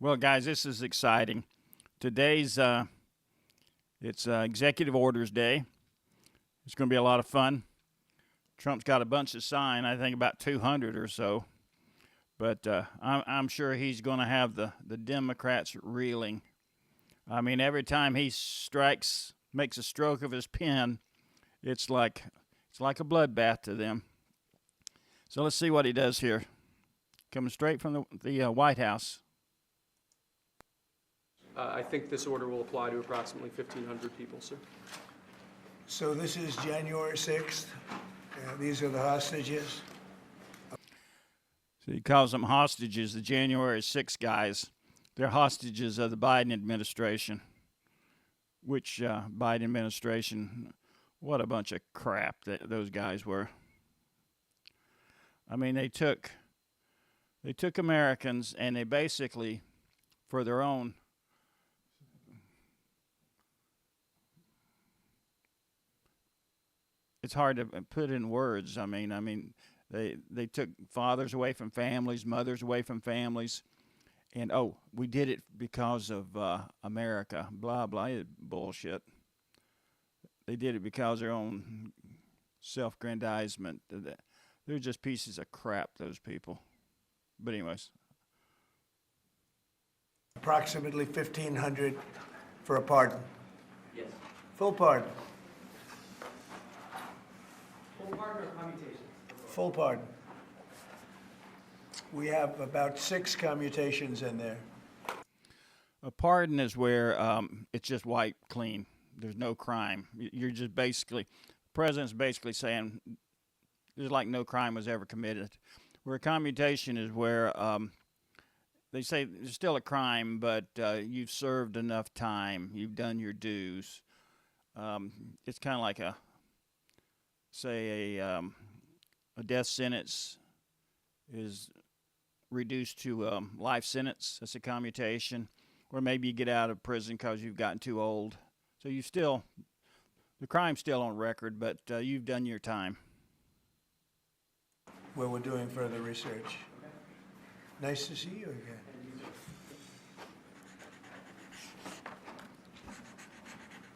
Well, guys, this is exciting. Today's it's Executive Orders Day. It's going to be a lot of fun. Trump's got a bunch to sign, I think about 200 or so. But I'm sure he's going to have the Democrats reeling. I mean, every time he makes a stroke of his pen, it's like a bloodbath to them. So let's see what he does here. Coming straight from the White House. I think this order will apply to approximately 1,500 people, sir. So this is January 6th. These are the hostages. So he calls them hostages, the January 6 guys. They're hostages of the Biden administration. Which Biden administration, what a bunch of crap those guys were. I mean, they took Americans and they basically, for their own it's hard to put in words. I mean, they took fathers away from families, mothers away from families, and we did it because of America. Blah blah, bullshit. They did it because of their own self-aggrandizement. They're just pieces of crap, those people. But anyways, Approximately 1,500 for a pardon. Yes. Full pardon. Full pardon or commutation? Full pardon. We have about 6 commutations in there. a pardon is where it's just wiped clean. There's no crime. You're just basically, the president's basically saying there's like no crime was ever committed. Where a commutation is where they say there's still a crime, but you've served enough time. You've done your dues. It's kind of like a death sentence is reduced to life sentence. That's a commutation. Or maybe you get out of prison because you've gotten too old. So you still, the crime's still on record, but you've done your time. Where we're doing further research. Nice to see you again.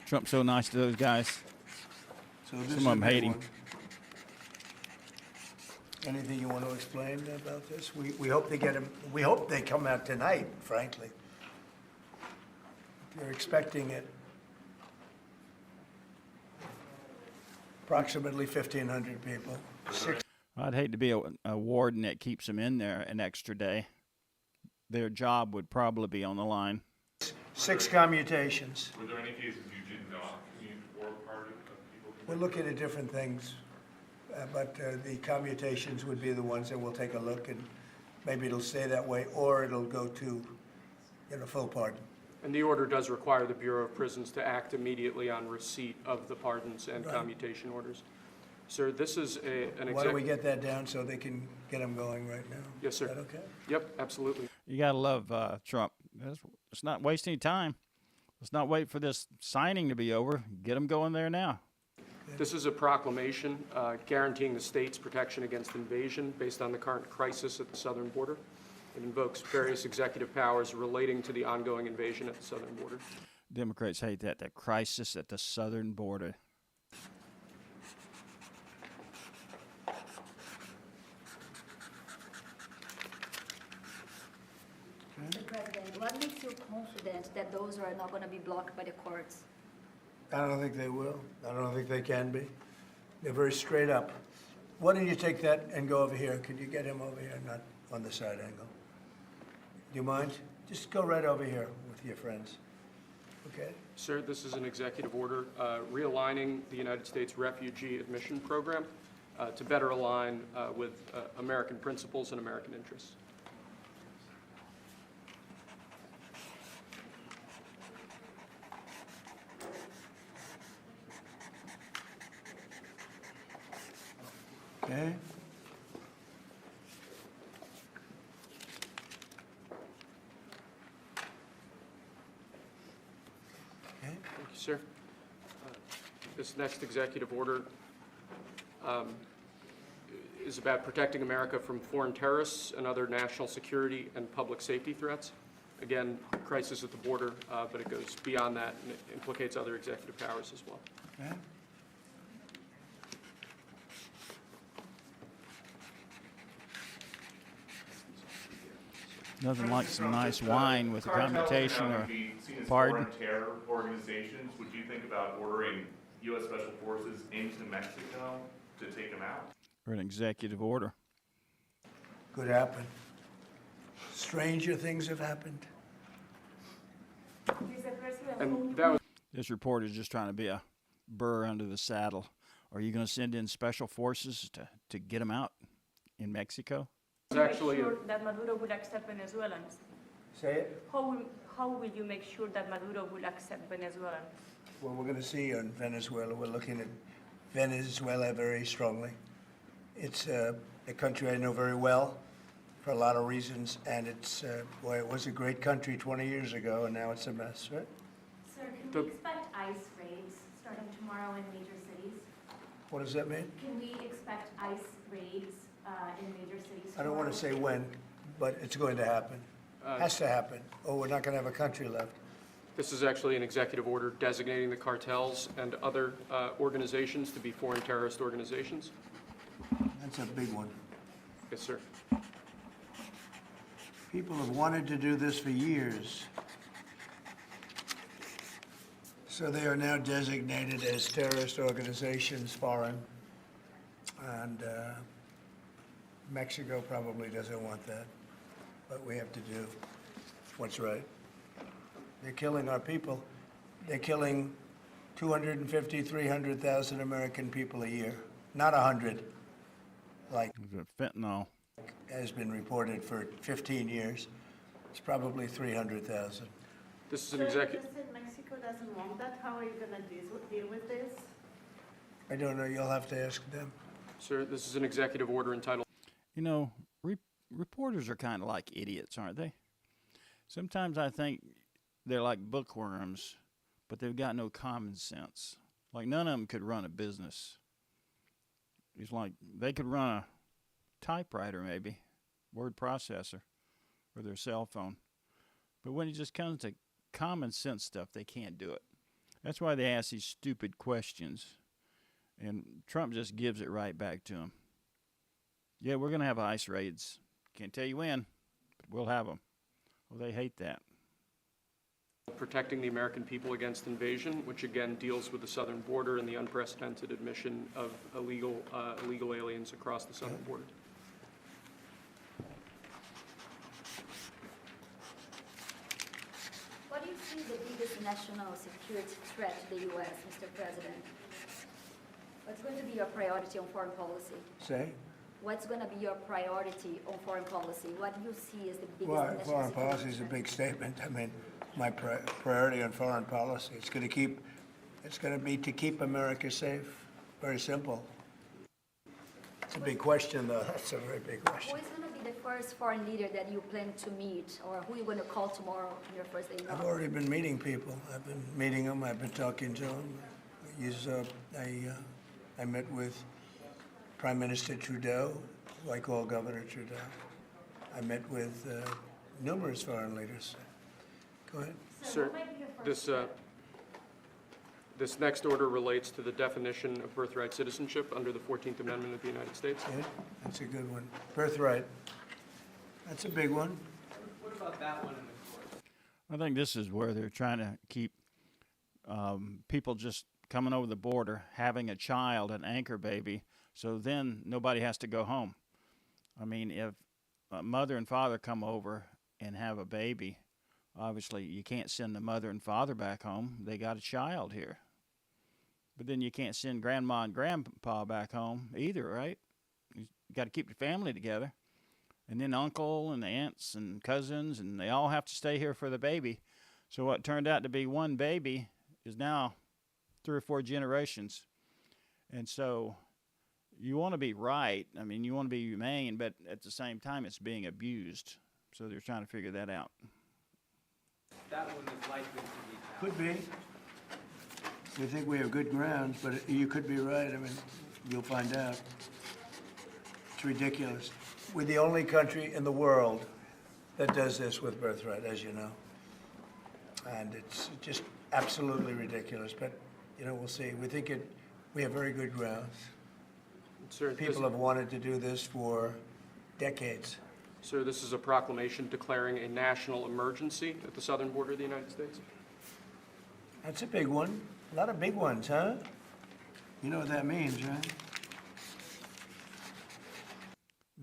Trump's so nice to those guys. So this Some is of them a big hate him. one. Anything you want to explain about this? We hope they get them. We hope they come out tonight, frankly. They're expecting it. Approximately 1,500 people. I'd hate to be a warden that keeps them in there an extra day. Their job would probably be on the line. 6 commutations. Were there any cases you did not commute or pardon people? We're looking at different things, but the commutations would be the ones that we'll take a look, and maybe it'll stay that way, or it'll go to, full pardon. And the order does require the Bureau of Prisons to act immediately on receipt of the pardons and Right. commutation orders. Sir, this is an Why don't we get that down so they can get them going right now? Yes, sir. Is that okay? Yep, absolutely. You gotta love Trump. Let's not waste any time. Let's not wait for this signing to be over. Get them going there now. This is a proclamation guaranteeing the state's protection against invasion based on the current crisis at the southern border. It invokes various executive powers relating to the ongoing invasion at the southern border. Democrats hate that crisis at the southern border. Mr. President, what makes you confident that those are not going to be blocked by the courts? I don't think they will. I don't think they can be. They're very straight up. Why don't you take that and go over here? Could you get him over here, not on the side angle? Do you mind? Just go right over here with your friends. Okay? Sir, this is an executive order realigning the United States refugee admission program to better align with American principles and American interests. Okay? Thank you, sir. This next executive order is about protecting America from foreign terrorists and other national security and public safety threats. Again, crisis at the border, but it goes beyond that and it implicates other executive powers as well. Okay? Nothing like some nice wine with a commutation or Be seen as pardon. foreign terror organizations. Would you think about ordering U.S. Special Forces into Mexico to take them out? or an executive order. Could happen. Stranger things have happened. Mr. President, And that was This report is just trying to be a burr under the saddle. Are you going to send in special forces to get them out in Mexico? actually, make sure that Maduro will accept Venezuelans. Say it. How will you make sure that Maduro will accept Venezuelans? Well, we're going to see on Venezuela. We're looking at Venezuela very strongly. It's a country I know very well for a lot of reasons, and it's, boy, it was a great country 20 years ago, and now it's a mess, right? Sir, can The- we expect ICE raids starting tomorrow in major cities? What does that mean? Can we expect ICE raids in major cities? I don't want to say tomorrow? when, but it's going to happen. Has to happen, or we're not going to have a country left. this is actually an executive order designating the cartels and other organizations to be foreign terrorist organizations. That's a big one. Yes, sir. People have wanted to do this for years. So they are now designated as terrorist organizations, foreign. And Mexico probably doesn't want that. But we have to do what's right. They're killing our people. They're killing 250, 300,000 American people a year. Not 100, like The fentanyl. has been reported for 15 years. It's probably 300,000. This is an So executive. you said Mexico doesn't want that, how are you gonna deal with this? I don't know, you'll have to ask them. Sir, this is an executive order entitled You know, reporters are kind of like idiots, aren't they? Sometimes I think they're like bookworms, but they've got no common sense. Like none of them could run a business. It's like they could run a typewriter, maybe, word processor, or their cell phone. But when it just comes to common sense stuff, they can't do it. That's why they ask these stupid questions. And Trump just gives it right back to them. Yeah, we're going to have ICE raids. Can't tell you when, but we'll have them. Well, they hate that. Protecting the American People Against Invasion, which again deals with the southern border and the unprecedented admission of illegal aliens across the southern border. What do you see the biggest national security threat to the U.S., Mr. President? What's going to be your priority on foreign policy? Say? What's going to be your priority on foreign policy? What do you see as the biggest Well, national foreign security policy is a threat? big statement. I mean, my priority on foreign policy, it's going to be to keep America safe. Very simple. It's a big question, though. That's a very big question. Who is going to be the first foreign leader that you plan to meet, or who are you going to call tomorrow on your first day in I've office? already been meeting people. I've been meeting them. I've been talking to them. I met with Prime Minister Trudeau, who I call Governor Trudeau. I met with numerous foreign leaders. Go ahead. Sir, what might be your first this, step? this next order relates to the definition of birthright citizenship under the 14th Amendment of the United States. Yeah, that's a good one. Birthright. That's a big one. What about that one in the court? I think this is where they're trying to keep people just coming over the border, having a child, an anchor baby, so then nobody has to go home. I mean, if a mother and father come over and have a baby, obviously you can't send the mother and father back home. They got a child here. But then you can't send grandma and grandpa back home either, right? You got to keep the family together. And then uncle and aunts and cousins, and they all have to stay here for the baby. So what turned out to be one baby is now 3 or 4 generations. And so you want to be right. I mean, you want to be humane, but at the same time, it's being abused. So they're trying to figure that out. That one is likely to be passed. Could be. We think we have good grounds, but you could be right. I mean, you'll find out. It's ridiculous. We're the only country in the world that does this with birthright, as you know. And it's just absolutely ridiculous, but, you know, we'll see. We have very good grounds. Sir, this- People have wanted to do this for decades. Sir, this is a proclamation declaring a national emergency at the southern border of the United States. That's a big one. A lot of big ones, huh? You know what that means, right?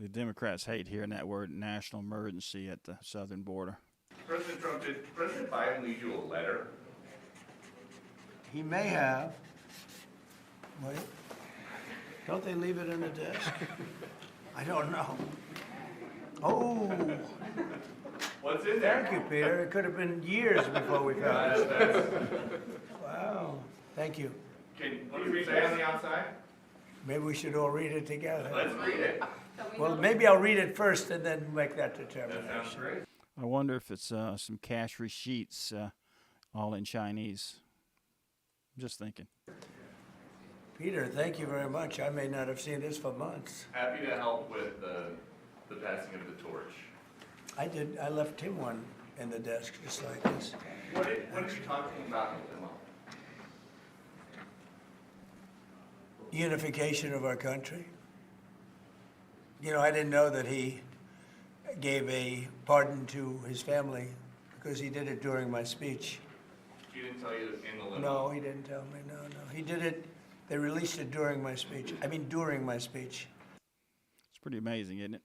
The Democrats hate hearing that word national emergency at the southern border. President Trump, did President Biden leave you a letter? He may have. Wait. Don't they leave it in the desk? I don't know. Oh, What's in there? thank you, Peter. It could have been years before we found it. Wow, thank you. What does it say on the outside? Maybe we should all read it together. Let's read it. Well, maybe I'll read it first and then make that That sounds determination. great. I wonder if it's some cash receipts all in Chinese. Just thinking. Peter, thank you very much. I may not have seen this for months. Happy to help with the passing of the torch. I did. I left him one in the desk just like this. What are you talking about in the limo? Unification of our country. You know, I didn't know that he gave a pardon to his family because he did it during my speech. He didn't tell you in the limo? No, he didn't tell me. No. He did it. They released it during my speech. I mean, during my speech. It's pretty amazing, isn't it?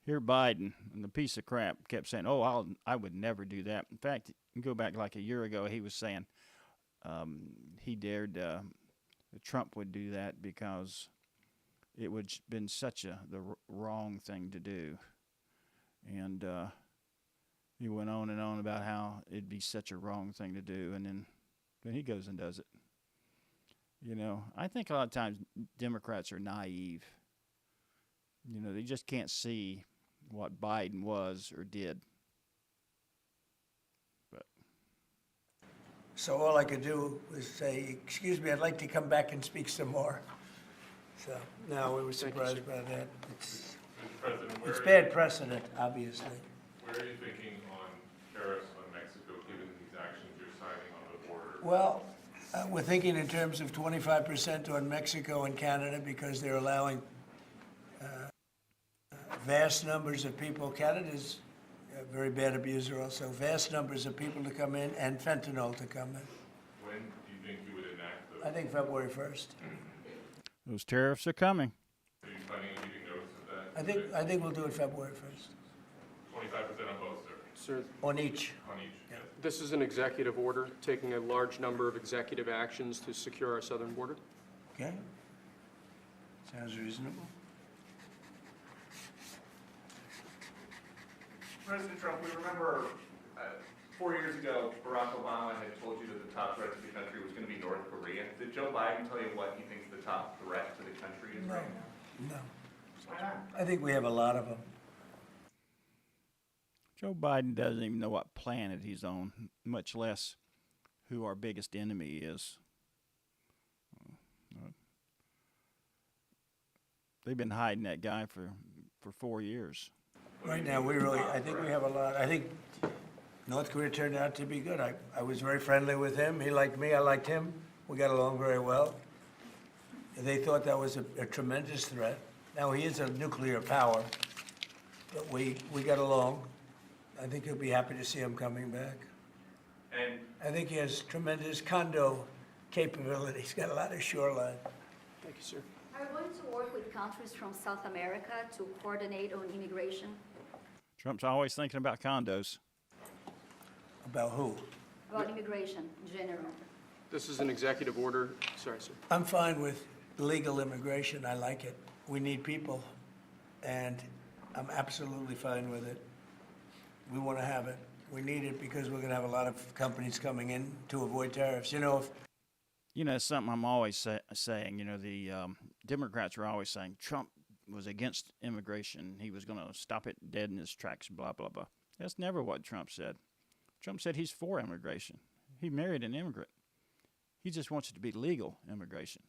Here Biden, and the piece of crap, kept saying, oh, I would never do that. In fact, you can go back like a year ago, he was saying he dared Trump would do that because it would have been such the wrong thing to do. And he went on and on about how it'd be such a wrong thing to do, and then he goes and does it. You know, I think a lot of times Democrats are naive. You know, they just can't see what Biden was or did. But So all I could do was say, excuse me, I'd like to come back and speak some more. So, no, we were Thank you, surprised sir. by that. It's President, bad precedent, obviously. Where are you thinking on tariffs on Mexico, given these actions you're signing on the border? Well, we're thinking in terms of 25% on Mexico and Canada because they're allowing vast numbers of people. Canada's a very bad abuser also. Vast numbers of people to come in and fentanyl to come in. When do you think you would enact those? I think February 1st. those tariffs are coming. Are you planning on giving notice of that? I think we'll do it February 1st. 25% on both, sir, Sir, On each. on each? Yes. this is an executive order taking a large number of executive actions to secure our southern border. Okay? Sounds reasonable. President Trump, we remember 4 years ago, Barack Obama had told you that the top threat to the country was going to be North Korea. Did Joe Biden tell you what he thinks the top threat to the country is right now? No. Why not? I think we have a lot of them. Joe Biden doesn't even know what planet he's on, much less who our biggest enemy is. They've been hiding that guy for 4 years. Right now, I think we have a lot. I think North Korea turned out to be good. I was very friendly with him. He liked me. I liked him. We got along very well. They thought that was a tremendous threat. Now, he is a nuclear power, but we got along. I think he'll be happy to see him coming back. And I think he has tremendous condo capability. He's got a lot of shoreline. Thank you, sir. Are you going to work with countries from South America to coordinate on immigration? Trump's always thinking about condos. About who? About immigration in general? This is an executive order. Sorry, sir. I'm fine with legal immigration. I like it. We need people, and I'm absolutely fine with it. We want to have it. We need it because we're going to have a lot of companies coming in to avoid tariffs. You know, You know, something I'm always saying, you know, the Democrats are always saying Trump was against immigration. He was going to stop it dead in its tracks, blah, blah, blah. That's never what Trump said. Trump said he's for immigration. He married an immigrant. He just wants it to be legal immigration.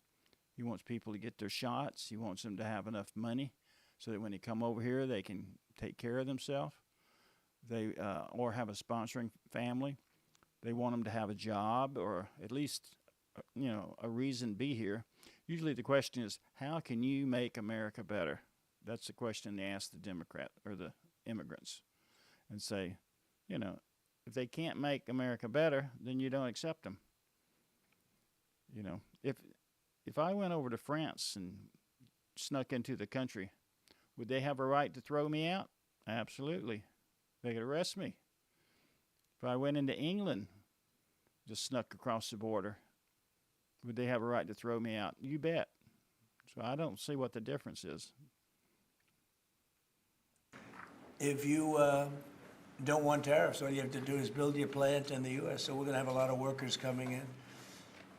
He wants people to get their shots. He wants them to have enough money so that when they come over here, they can take care of themselves. They or have a sponsoring family. They want them to have a job or at least, a reason to be here. Usually the question is, how can you make America better? That's the question they ask the Democrat or the immigrants, and say, if they can't make America better, then you don't accept them. If I went over to France and snuck into the country, would they have a right to throw me out? Absolutely. They could arrest me. If I went into England, just snuck across the border, would they have a right to throw me out? You bet. So I don't see what the difference is. If you don't want tariffs, all you have to do is build your plant in the U.S. So we're going to have a lot of workers coming in,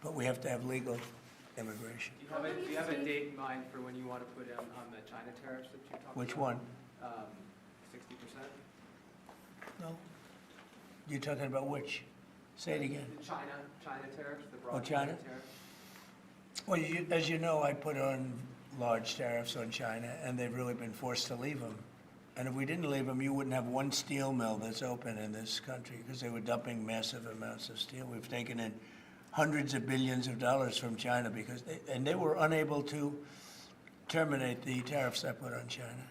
but we have to have legal immigration. Do you have a date in mind for when you want to put in on the China tariffs that you talked about? Which one? 60%? No. You're talking about which? Say it again. The China tariffs, the Oh, broad China? tariffs? Well, as you know, I put on large tariffs on China, and they've really been forced to leave them. And if we didn't leave them, you wouldn't have one steel mill that's open in this country because they were dumping massive amounts of steel. We've taken in hundreds of billions of dollars from China because they were unable to terminate the tariffs I put on China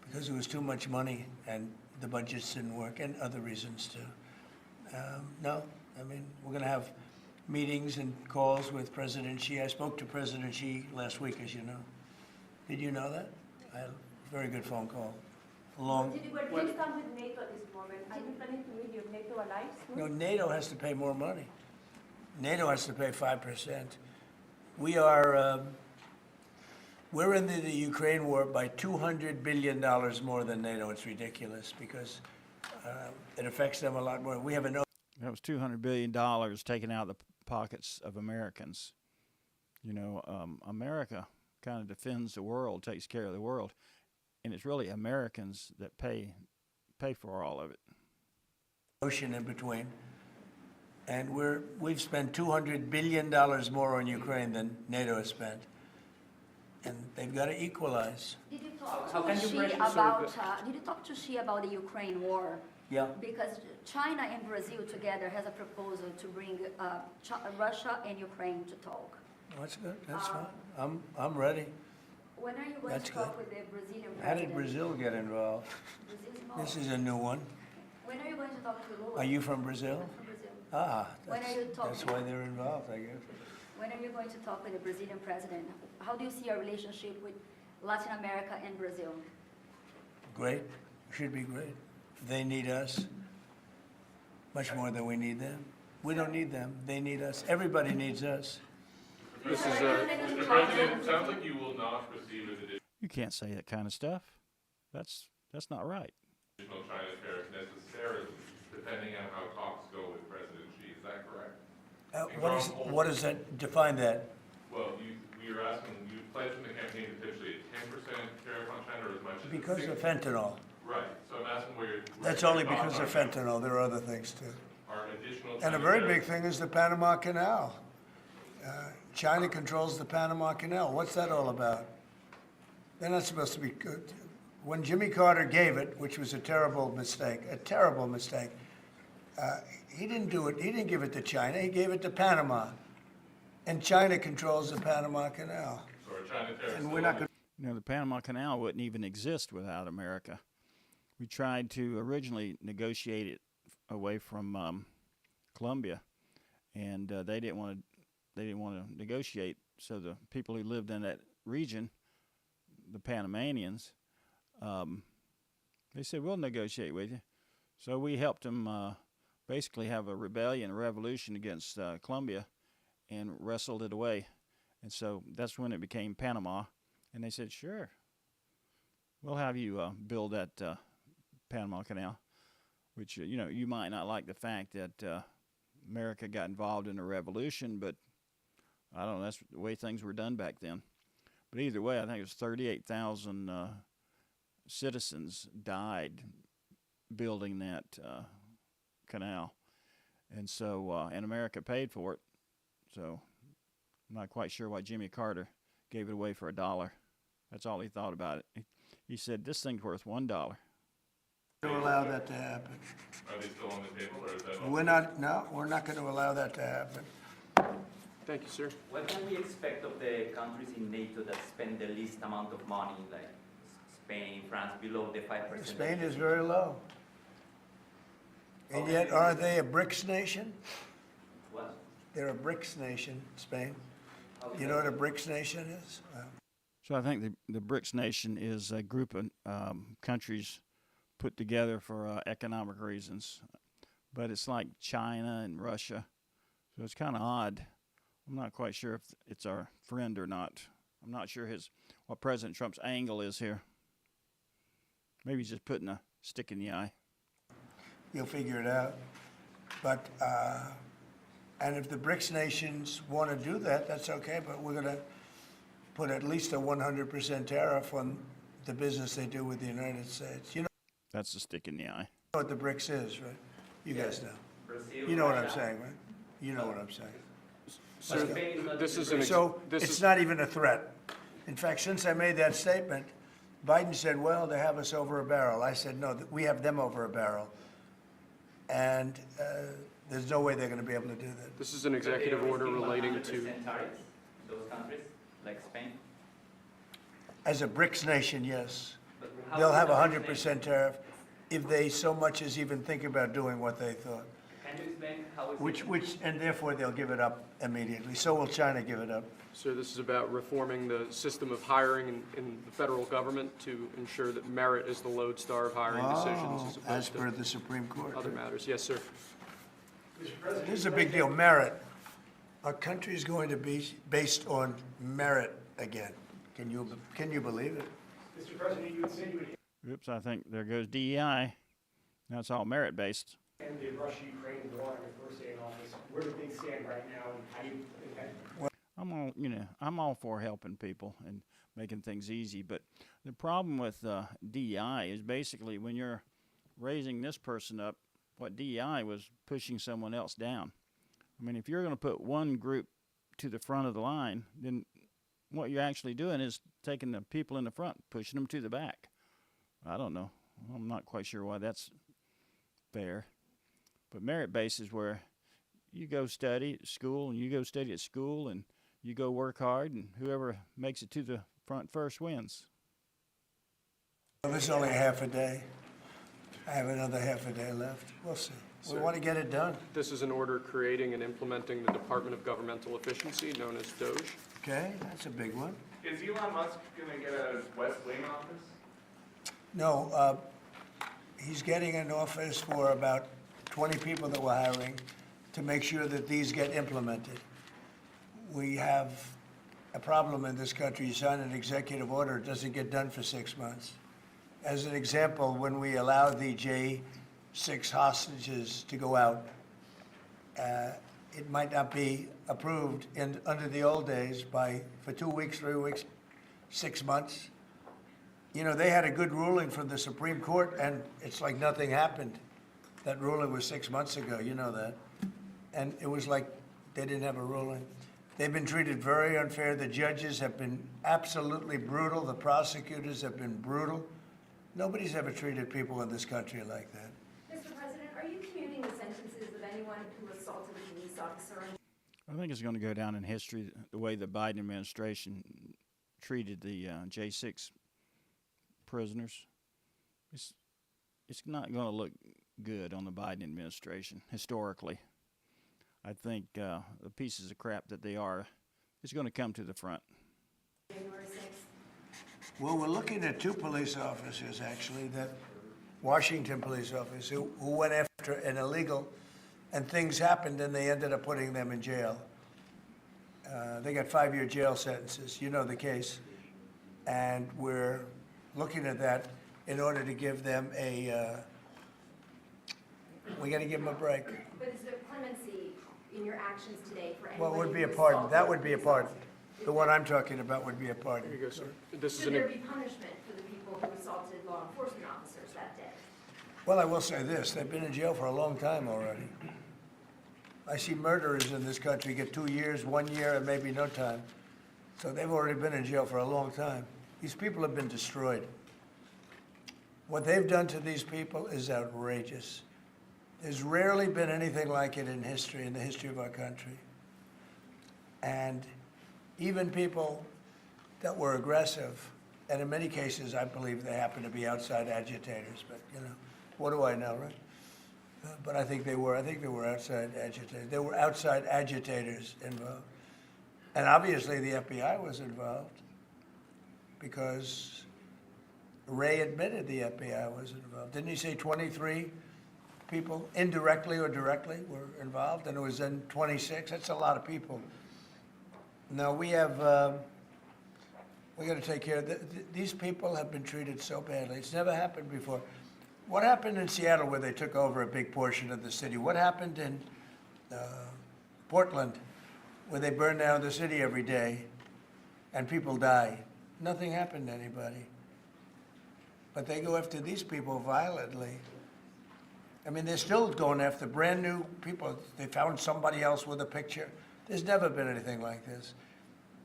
because it was too much money and the budgets didn't work, and other reasons too. No, I mean, we're going to have meetings and calls with President Xi. I spoke to President Xi last week, as you know. Did you know that? I had a very good phone call. Where do you stand with NATO at this moment? Are you planning to meet your NATO allies soon? No, NATO has to pay more money. NATO has to pay 5%. We are, we're in the Ukraine war by $200 billion more than NATO. It's ridiculous because it affects them a lot more. We have That was $200 billion taken out of the pockets of Americans. America kind of defends the world, takes care of the world, and it's really Americans that pay for all of it. ocean in between. And we've spent $200 billion more on Ukraine than NATO has spent. And they've got to equalize. Did you talk How can to you Xi pressure about? Did you talk to Xi about the Ukraine war? Yeah. Because China and Brazil together has a proposal to bring Russia and Ukraine to talk. That's good. That's fine. I'm ready. When are you going That's to talk good. with the Brazilian How president? did Brazil get involved? Brazil's This involved. is a new one. When are you going to talk to Lula? Are you from Brazil? I'm from Brazil. Ah, When are you that's talking? why they're involved, I guess. When are you going to talk with the Brazilian president? How do you see our relationship with Latin America and Brazil? Great. Should be great. They need us much more than we need them. We don't need them. They need us. Everybody needs us. This is Mr. President, it sounds like you will not receive an You can't say that kind of stuff. That's not right. additional China tariff necessarily, depending on how talks go with President Xi. Is that correct? What does that, define that? Well, we are asking, you pledged in the campaign potentially a 10% tariff on China or as much as Because of 60%. fentanyl. Right, so I'm asking where That's your only thoughts because of are. fentanyl. There are other things too. Are additional And a China very tariffs- big thing is the Panama Canal. China controls the Panama Canal. What's that all about? They're not supposed to be good. When Jimmy Carter gave it, which was a terrible mistake, he didn't do it. He didn't give it to China. He gave it to Panama. And China controls the Panama Canal. So are China tariffs And we're still not on going The Panama Canal wouldn't even exist without America. We tried to originally negotiate it away from Colombia, and they didn't want to negotiate. So the people who lived in that region, the Panamanians, they said, "We'll negotiate with you." So we helped them basically have a rebellion, a revolution against Colombia, and wrestled it away. And so that's when it became Panama. And they said, "Sure, we'll have you build that Panama Canal," which, you might not like the fact that America got involved in a revolution, but I don't know, that's the way things were done back then. But either way, I think it was 38,000 citizens died building that canal. And so, and America paid for it. So I'm not quite sure why Jimmy Carter gave it away for $1. That's all he thought about it. He said, "This thing's worth $1." To allow that to happen. Are they still on the table, or is that? We're not going to allow that to happen. Thank you, sir. What can we expect of the countries in NATO that spend the least amount of money, like Spain, France, below the 5%? Spain is very low. And yet, are they a BRICS nation? What? They're a BRICS nation, Spain. You know what a BRICS nation is? So I think the BRICS nation is a group of countries put together for economic reasons. But it's like China and Russia. So it's kind of odd. I'm not quite sure if it's our friend or not. I'm not sure what President Trump's angle is here. Maybe he's just putting a stick in the eye. You'll figure it out. But, and if the BRICS nations want to do that, that's okay, but we're going to put at least a 100% tariff on the business they do with the United States. You know That's a stick in the eye. what the BRICS is, right? You guys know. Brazil, You know what I'm Russia. saying, right? You know what I'm saying. Sir, Spain is not this in is the an, BRICS. ex- So this it's is, not even a threat. In fact, since I made that statement, Biden said, well, they have us over a barrel. I said, no, we have them over a barrel. And there's no way they're going to be able to do that. this is an But they executive are order risking relating 100% to, tariffs, those countries, like Spain. As a BRICS nation, yes. But how They'll is have the a BRICS 100% tariff if they so much as even think about doing what they thought. Can you explain how is Which, and therefore they'll give it up immediately. So will China give it up. sir, this is about reforming the system of hiring in the federal government to ensure that merit is the lodestar of hiring decisions as As opposed per to the Supreme Court. other matters. Yes, sir. This is a big deal, merit. Our country is going to be based on merit again. Can you believe it? Mr. President, you had said you would Oops, I think there goes DEI. Now it's all merit-based. end the Russia-Ukraine war on your first day in office. Where do things stand right now, and how do you intend? I'm all for helping people and making things easy. But the problem with DEI is basically when you're raising this person up, what DEI was pushing someone else down. I mean, if you're going to put one group to the front of the line, then what you're actually doing is taking the people in the front, pushing them to the back. I don't know. I'm not quite sure why that's fair. But merit-based is where you go study at school, and you go study at school, and you go work hard, and whoever makes it to the front first wins. Well, this is only half a day. I have another half a day left. We'll see. We Sir. want to get it done, This is an order creating and implementing the Department of Governmental Efficiency, known as DOGE. okay? That's a big one. Is Elon Musk gonna get a West Wing office? No, he's getting an office for about 20 people that we're hiring to make sure that these get implemented. We have a problem in this country. You sign an executive order, it doesn't get done for 6 months. As an example, when we allowed the J6 hostages to go out, it might not be approved under the old days for 2 weeks, 3 weeks, 6 months. You know, they had a good ruling from the Supreme Court, and it's like nothing happened. That ruling was 6 months ago, you know that. And it was like they didn't have a ruling. They've been treated very unfair. The judges have been absolutely brutal. The prosecutors have been brutal. Nobody's ever treated people in this country like that. Mr. President, are you commuting the sentences of anyone who assaulted a police officer? I think it's going to go down in history the way the Biden administration treated the J6 prisoners. It's not going to look good on the Biden administration historically. I think the pieces of crap that they are is going to come to the front. January 6th. Well, we're looking at 2 police officers, actually, that Washington police officers who went after an illegal, and things happened, and they ended up putting them in jail. They got 5-year jail sentences. You know the case. And we're looking at that in order to give them we got to give them a break. But is there clemency in your actions today for Well, anyone? it would be a pardon. That would be a pardon. The one I'm talking about would be a pardon. Here you go, sir. This is Should an, there be punishment for the people who assaulted law enforcement officers that day? Well, I will say this, they've been in jail for a long time already. I see murderers in this country get 2 years, 1 year, and maybe no time. So they've already been in jail for a long time. These people have been destroyed. What they've done to these people is outrageous. There's rarely been anything like it in history, in the history of our country. And even people that were aggressive, and in many cases, I believe they happen to be outside agitators, but, you know, what do I know, right? But I think they were outside agitators. There were outside agitators involved. And obviously the FBI was involved because Ray admitted the FBI was involved. Didn't he say 23 people, indirectly or directly, were involved? And it was then 26. That's a lot of people. Now we have, we got to take care of these people have been treated so badly. It's never happened before. What happened in Seattle where they took over a big portion of the city? What happened in Portland where they burned down the city every day and people die? Nothing happened to anybody. But they go after these people violently. I mean, they're still going after brand new people. They found somebody else with a picture. There's never been anything like this.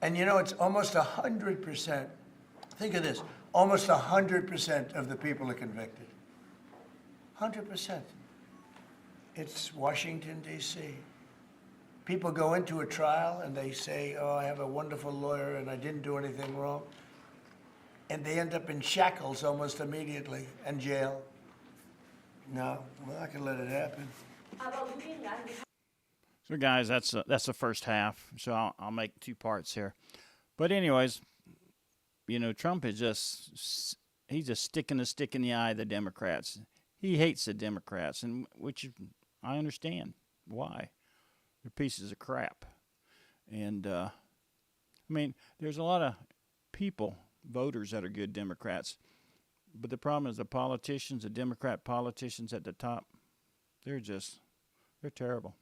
And you know, it's almost 100%. Think of this. Almost 100% of the people are convicted. 100%. It's Washington, D.C. People go into a trial and they say, oh, I have a wonderful lawyer and I didn't do anything wrong. And they end up in shackles almost immediately and jail. No, we're not going to let it happen. So, guys, that's the first half. So I'll make two parts here. But anyways, you know, Trump is he's just sticking a stick in the eye of the Democrats. He hates the Democrats, and which I understand why. They're pieces of crap. And I mean, there's a lot of people, voters that are good Democrats. But the problem is the politicians, the Democrat politicians at the top, they're terrible.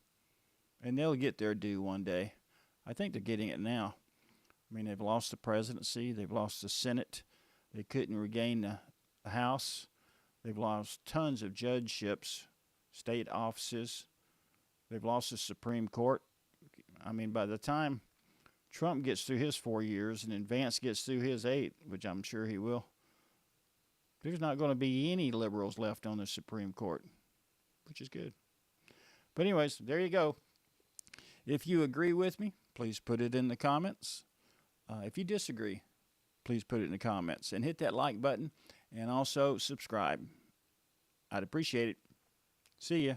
And they'll get their due one day. I think they're getting it now. I mean, they've lost the presidency. They've lost the Senate. They couldn't regain the House. They've lost tons of judgeships, state offices. They've lost the Supreme Court. I mean, by the time Trump gets through his 4 years and Vance gets through his 8, which I'm sure he will, there's not going to be any liberals left on the Supreme Court, which is good. But anyways, there you go. If you agree with me, please put it in the comments. If you disagree, please put it in the comments. And hit that like button and also subscribe. I'd appreciate it. See ya.